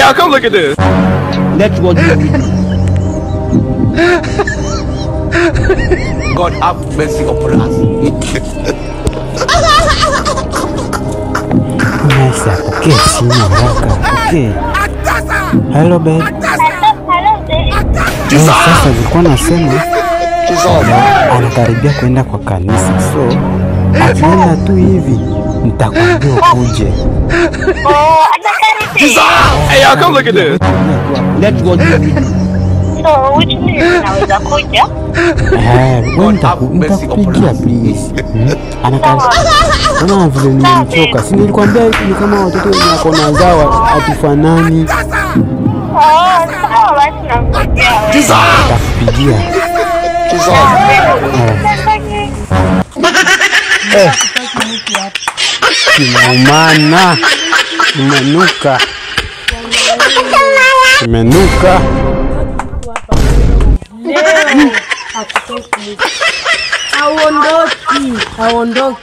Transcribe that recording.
y'all, come look at this. Let's watch the video. God have mercy upon us. Nice, okay, simu haraka. Okay. Hello babe. Sasa nilikuwa nasema anakaribia kwenda kwa kanisa, so akienda tu hivi nitakwambia ukuje. Hey y'all, come look at this. Let's watch the video. So which means naweza kuja? Nitakupigia please. Kama vile nimechoka. Si nilikwambia ni kama watoto wenye wako na zao atufanani. Sawa basi nakuja. Nitakupigia. Kimeumana. Kimenuka. Kimenuka. Hauondoki.